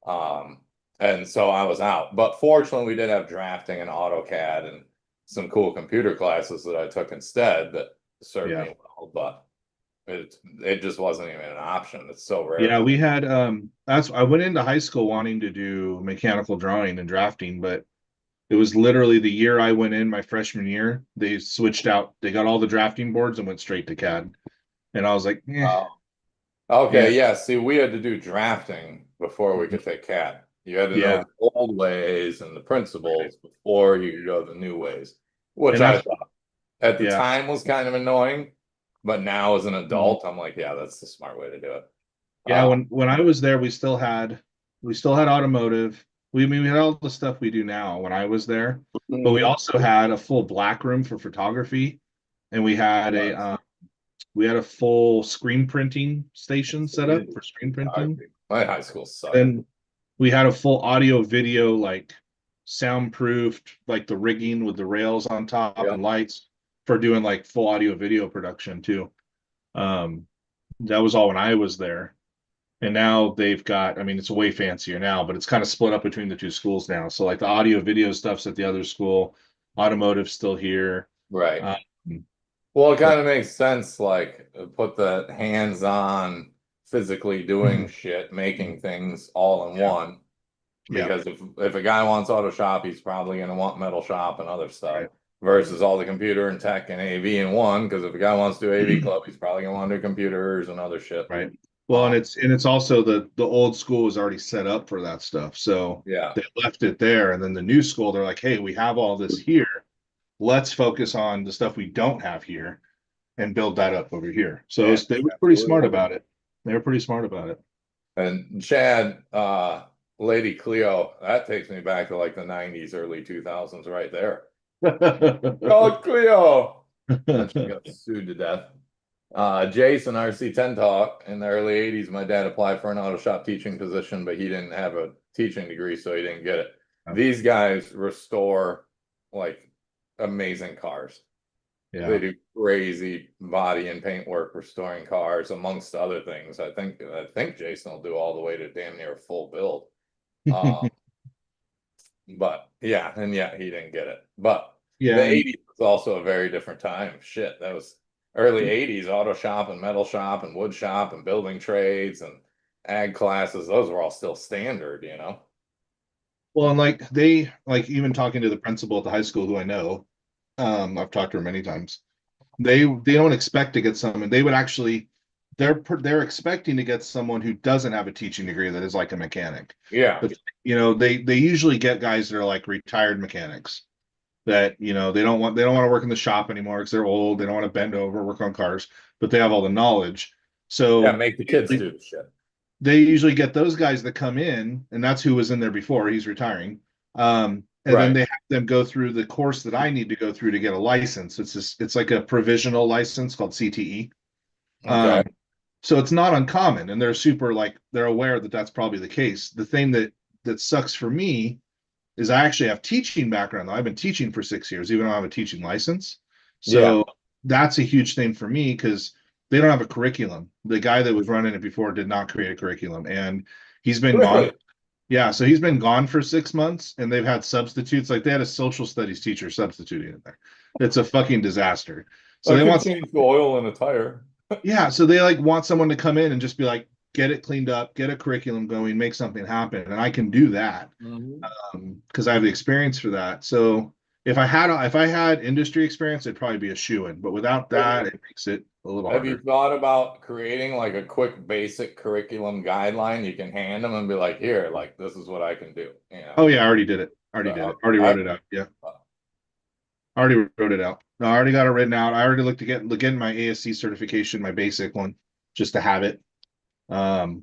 Um, and so I was out. But fortunately, we did have drafting and AutoCAD and some cool computer classes that I took instead that served Yeah. me well. But it just wasn't even an option. It's so rare Yeah, now. we had that's I went into high school wanting to do mechanical drawing and drafting, but it was literally the year I went in, my freshman year, they switched out. They got all the drafting boards and went straight to CAD. And I was like, Oh, yeah, okay, yeah. See, we had to do drafting before we could take CAD. You had to know yeah, the old ways and the principles before you could go the new ways, which and I that's thought at the yeah. time was kind of annoying, but now as an Mhm. adult, I'm like, yeah, that's the smart way to do it. Yeah, Uh, when I was there, we still had automotive. We had all the stuff we do now when I was there, but we mm, also had a full black room for photography, and nice. we had a full screen printing station set up for screen printing. My high school sucked. Then we had a full audio video, like soundproofed, like the rigging with the rails on top Yeah, and lights for doing like full audio video production too. Um, that was all when I was there. And now they've got, I mean, it's way fancier now, but it's kind of split up between the two schools now. So like the audio video stuff's at the other school, automotive's still here. right. Um, Well, it but kind of makes sense, like put the hands-on, physically doing shit, making things all in yeah, one. yeah, Because if a guy wants auto shop, he's probably going to want metal shop and other stuff right, versus all the computer and tech and AV in one. Because if a guy wants to do AV club, he's probably going to want to do computers and other shit. right. Well, and Um, it's also the old school was already set up for that stuff. So yeah, they left it there. And then the new school, they're like, hey, we have all this here. Let's focus on the stuff we don't have here and build that up over here. So yeah, they were pretty smart absolutely. about it. They were pretty smart about it. And Chad, Lady Cleo, that takes me back to like the 90s, early 2000s, right there. Oh, Cleo. And she got sued to death. Jason RC10 talk in the early 80s. My dad applied for an auto shop teaching position, but he didn't have a teaching degree, so he didn't get it. These guys restore like amazing cars. They Yeah. do crazy body and paint work restoring cars, amongst other things. I think Jason will do all the way to damn near a full build. Um, but yeah, and yeah, he didn't get it. But the Yeah, and 80s was also a very different time. Shit, that was early 80s, auto shop and metal shop and wood shop and building trades and ag classes. Those were all still standard, you know? well, and like they like even talking to the principal at the high school who I know, I've talked to her many times. They don't expect to get someone. They would actually they're expecting to get someone who doesn't have a teaching degree that is like a mechanic. Yeah. But they usually get guys that are like retired mechanics that they don't want to work in the shop anymore because they're old. They don't want to bend over, work on cars, but they have all the knowledge. Yeah, So make the kids do the shit. they usually get those guys that come in, and that's who was in there before. He's retiring. And then Right. they have them go through the course that I need to go through to get a license. It's like a provisional license called CTE. Okay. So it's not uncommon, and they're super like they're aware that that's probably the case. The thing that sucks for me is I actually have teaching background. I've been teaching for 6 years, even though I have a teaching license. Yeah. So that's a huge thing for me because they don't have a curriculum. The guy that was running it before did not create a curriculum, and he's been gone. Really? Yeah, so he's been gone for 6 months, and they've had substitutes. Like they had a social studies teacher substituting in there. It's a fucking disaster. So I they can want, change the oil in a tire. yeah, so they like want someone to come in and just be like, get it cleaned up, get a curriculum going, make something happen, and I can do that Mhm. because I have the experience for that. So if I had industry experience, it'd probably be a shoe-in. But without that, it makes it a little Have you harder. thought about creating like a quick basic curriculum guideline you can hand them and be like, here, like this is what I can do, you know? Oh yeah, I already did it. Already did it. Okay. Already wrote it out. Yeah. I already wrote it out. No, I already got it written out. I already looked to get my ASC certification, my basic one, just to have it. So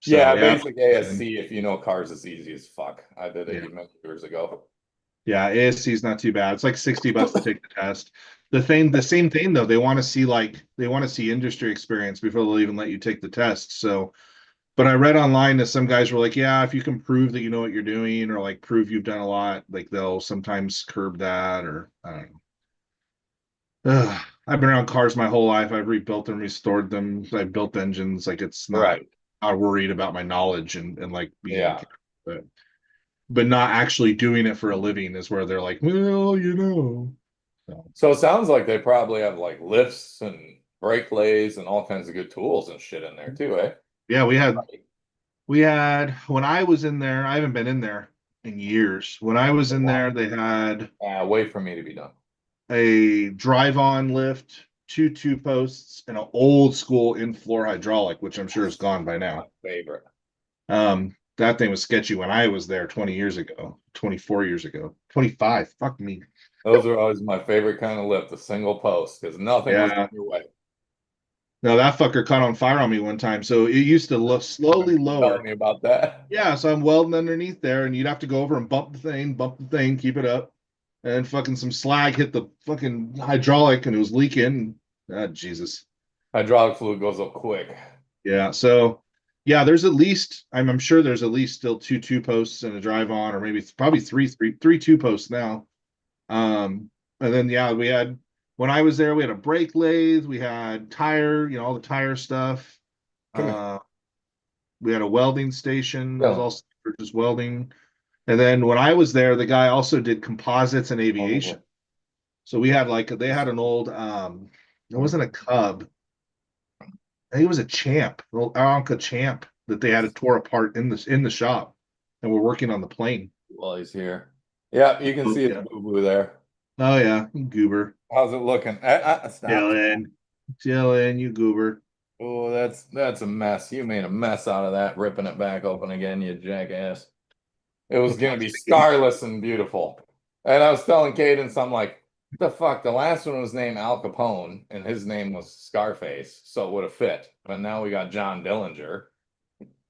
Yeah, yeah, basic ASC, if you know cars, is easy as fuck. I did yeah, it many years ago. yeah. ASC is not too bad. It's like $60 to take the test. The same thing though. They want to see industry experience before they'll even let you take the test. So, but I read online that some guys were like, yeah, if you can prove that you know what you're doing, or like prove you've done a lot, like they'll sometimes curb that, or I don't know. Ugh, I've been around cars my whole life. I've rebuilt them, restored them. I've built engines. Like it's not Right. not worried about my knowledge and like being, Yeah. but not actually doing it for a living is where they're like, well, you know. So, So it sounds like they probably have like lifts and brake lays and all kinds of good tools and shit in there too, eh? yeah, we had when I was in there. I haven't been in there in years. When I was in there, they had Wait for me to be done. a drive-on lift, two posts, and an old school in-floor hydraulic, which I'm sure is gone by My now. favorite. That thing was sketchy when I was there 20 years ago, 24 years ago, 25. Fuck me. Those are always my favorite kind of lift, the single post, because nothing was in Yeah. your way. No, that fucker caught on fire on me one time. So it used to slowly Telling lower. me about that. Yeah, so I'm welding underneath there, and you'd have to go over and bump the thing, keep it up, and fucking some slag hit the fucking hydraulic, and it was leaking. Ah, Jesus. Hydraulic fluid goes up quick. Yeah. So, yeah, there's at least I'm sure there's at least still two posts and a drive on, or maybe probably three two posts now. And then yeah, we had when I was there, we had a brake lathe, we had tire, all the tire stuff. Come here. Uh, we had a welding station that was Dylan. also for just welding. And then when I was there, the guy also did composites and Over aviation. here. So we had like they had an old it wasn't a Cub. I think it was a Champ, an old Aronca Champ that they had it tore apart in the shop, and we're working on the plane. While he's here. Yeah, you can Oh see it's yeah, boo-boo there. oh yeah, goober, How's it looking? Stop. chillin, chillin, you goober. Oh, that's a mess. You made a mess out of that, ripping it back open again, you jackass. It was gonna be scarless and beautiful. And I was telling Cadence, I'm like, the fuck? The last one was named Al Capone, and his name was Scarface, so it would have fit. But now we got John Dillinger.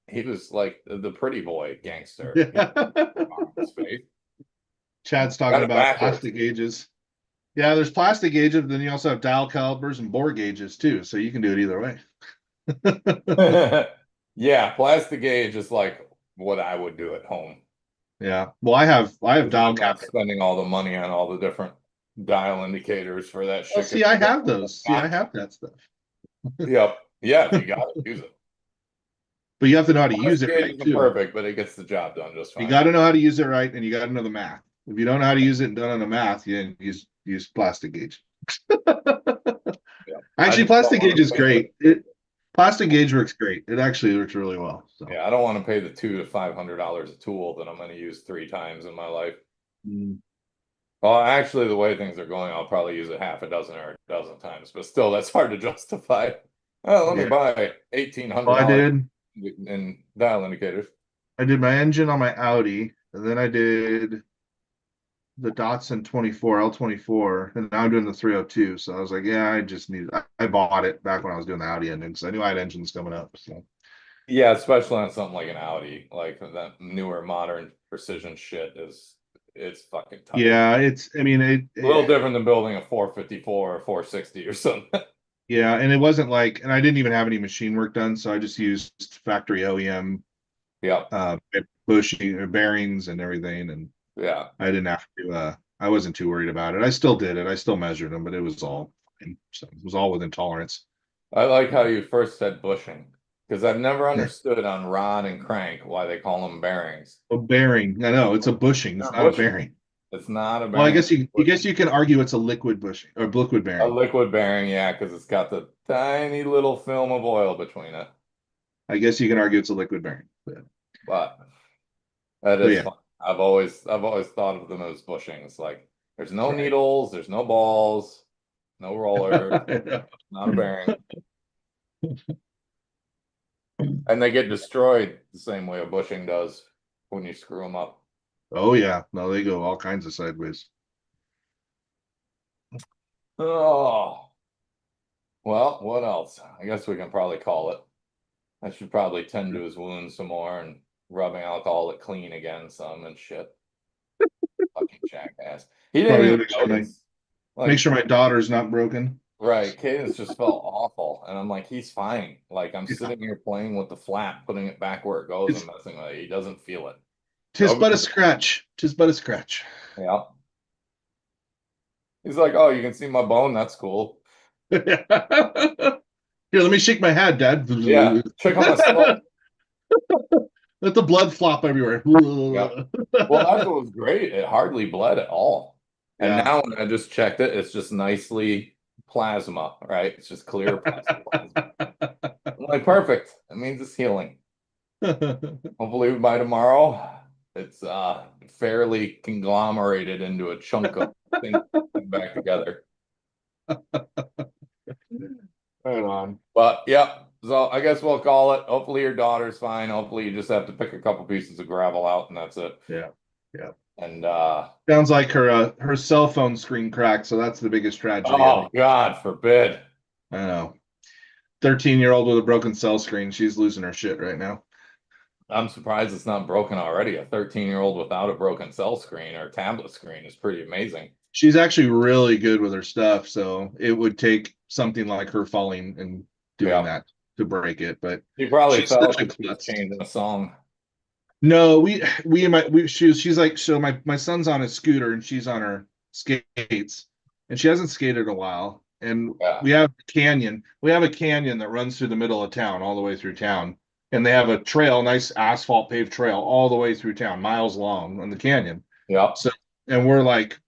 He was like the pretty boy gangster. He had on his face. Chad's Got talking it about backwards. plastic gauges. Yeah, there's plastic gauges, but then you also have dial calipers and bore gauges too, so you can do it either way. Yeah, plastic gauge is like what I would do at home. Yeah. Well, I have 'Cause dial I'm not calipers. spending all the money on all the different dial indicators for that Well, shit. see, I have those. See, I have that stuff. Yep. Yeah, if you got it, use it. But you have to know how to use Plastic it gauge right isn't too. perfect, but it gets the job done just You fine. got to know how to use it right, and you got to know the math. If you don't know how to use it and don't know the math, you use plastic gauge. Yeah. I Actually, just don't plastic want gauge to is pay the great. Plastic gauge works great. It actually works really well. So, yeah, I don't want to pay the $200 to $500 a tool that I'm going to use 3 times in my life. mm, Well, actually, the way things are going, I'll probably use it half a dozen or a dozen times, but still, that's hard to justify. Oh, let me yeah. buy eighteen hundred Well, I dollars did. in dial indicators. I did my engine on my Audi, and then I did the Datsun 24 L24, and now I'm doing the 302. So I was like, yeah, I just need. I bought it back when I was doing the Audi engine because I knew I had engines coming up. So Yeah, especially on something like an Audi, like that newer modern precision shit it's fucking tight. yeah, it's. I mean, A little different than building a 454 or 460 or something. yeah, and it wasn't like, and I didn't even have any machine work done, so I just used factory OEM Yep. bushing or bearings and everything, and Yeah. I didn't have to. I wasn't too worried about it. I still did it. I still measured them, but it was all fine. So it was all within tolerance. I like how you first said bushing because I've never understood on rod and crank why they call them bearings. A bearing. I know it's a bushing. It's Not not a bushing. bearing. It's not a Well, I bearing. guess you guess you can argue it's a liquid bushing or liquid A bearing. liquid bearing, yeah, because it's got the tiny little film of oil between it. I guess you can argue it's a liquid bearing. But that But is yeah. fun. I've always thought of them as bushings. Like there's no needles, there's no balls, no roller, not a bearing. And they get destroyed the same way a bushing does when you screw them up. Oh yeah. No, they go all kinds of sideways. Oh, well, what else? I guess we can probably call it. I should probably tend to his wounds some more and rubbing alcohol it clean again some and shit. Fucking jackass. He didn't Probably even make sure notice. make Like, sure my daughter's not broken. right, Cadence just felt awful. And I'm like, he's fine. Like, I'm sitting here playing with the flap, putting it back where it goes and It's messing with it. He doesn't feel it. tis but a scratch. Tis but a scratch. Yeah. He's like, oh, you can see my bone. That's cool. Here, let me shake my head, Dad. Yeah. Check out my skull. Let the blood flop everywhere. Yeah. Well, that's what was great. It hardly bled at all. And Yeah. now when I just checked it, it's just nicely plasma, right? It's just clear plasma. I'm like, perfect. That means it's healing. Hopefully by tomorrow, it's fairly conglomerated into a chunk of thing back together. Right on. But yeah, so I guess we'll call it. Hopefully your daughter's fine. Hopefully you just have to pick a couple pieces of gravel out and that's it. Yeah. Yeah. And Sounds like her cell phone screen cracked, so that's the biggest tragedy, I oh think. God forbid. I know. 13-year-old with a broken cell screen. She's losing her shit right now. I'm surprised it's not broken already. A 13-year-old without a broken cell screen or tablet screen is pretty amazing. She's actually really good with her stuff, so it would take something like her falling and doing Yeah. that to break it. But She probably she's felt such a like she was klutz. changing a song. No, she's like, so my son's on a scooter and she's on her skates, and she hasn't skated in a while. And Yeah. we have a canyon that runs through the middle of town, all the way through town. And they have a trail, nice asphalt paved trail all the way through town, miles long on the canyon. Yeah. So, and we're like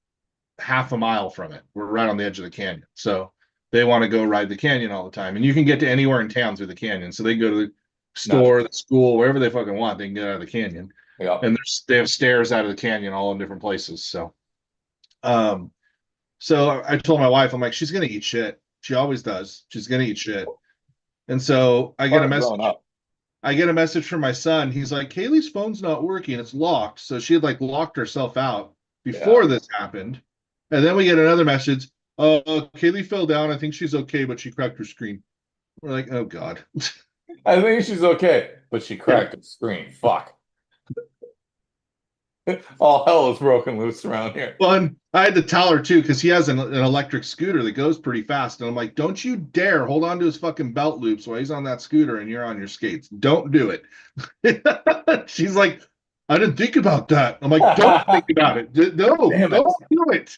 half a mile from it. We're right on the edge of the canyon. So they want to go ride the canyon all the time. And you can get to anywhere in town through the canyon. So they go to the Nice. store, the school, wherever they fucking want, they can get out of the canyon. Yeah. And they have stairs out of the canyon all in different places. Um, so I told my wife, I'm like, she's gonna eat shit. She always does. She's gonna eat shit. And so Part of growing up. I get a message from my son. He's like, Kaylee's phone's not working. It's locked. So she had like locked herself out Yeah. before this happened. And then we get another message. Kaylee fell down. I think she's okay, but she cracked her screen. We're like, oh God. I think she's okay, but she cracked the screen. Fuck. All hell is broken loose around here. Well, and I had to tell her too, because he has an electric scooter that goes pretty fast. And I'm like, don't you dare hold on to his fucking belt loops while he's on that scooter and you're on your skates. Don't do it. She's like, I didn't think about that. I'm like, don't think about it. No, Damn it. don't do it.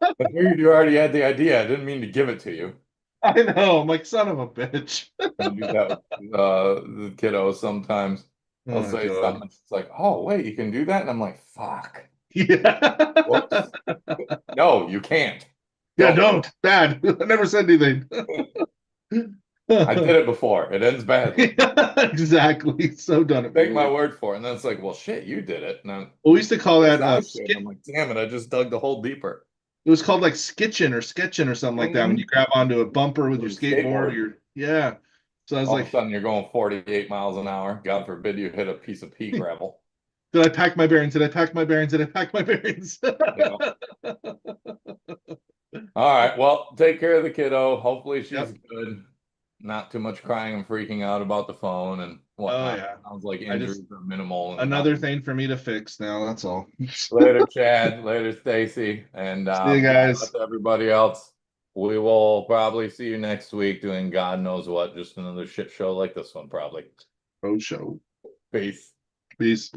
I figured you already had the idea. I didn't mean to give it to you. I know. I'm like, son of a bitch. I do that with the kiddos sometimes. They'll Oh, say God. something. It's like, oh, wait, you can do that? And I'm like, fuck. Yeah. Whoops. No, you can't. Yeah, don't. Bad. I never said anything. I did it before. It ends badly. Exactly. So done it. Take my word for it. And then it's like, well, shit, you did it. And I'm, We used to call that I'm like, damn it, I just dug the hole deeper. it was called like skitching or something like that when you grab onto a bumper with your skateboard or your yeah. So I was All like, of a sudden you're going 48 miles an hour. God forbid you hit a piece of pea gravel. did I pack my bearings? Did I pack my bearings? Did I pack my bearings? All right. Well, take care of the kiddo. Hopefully she's Yep. good. Not too much crying and freaking out about the phone and whatnot. Oh, yeah. Sounds like injuries are minimal. And Another thing for me to fix now. That's all. later, Chad. Later, Stacy. And See you guys. to everybody else. We will probably see you next week doing God knows what. Just another shit show like this one, probably. Oh, show. Peace. Peace.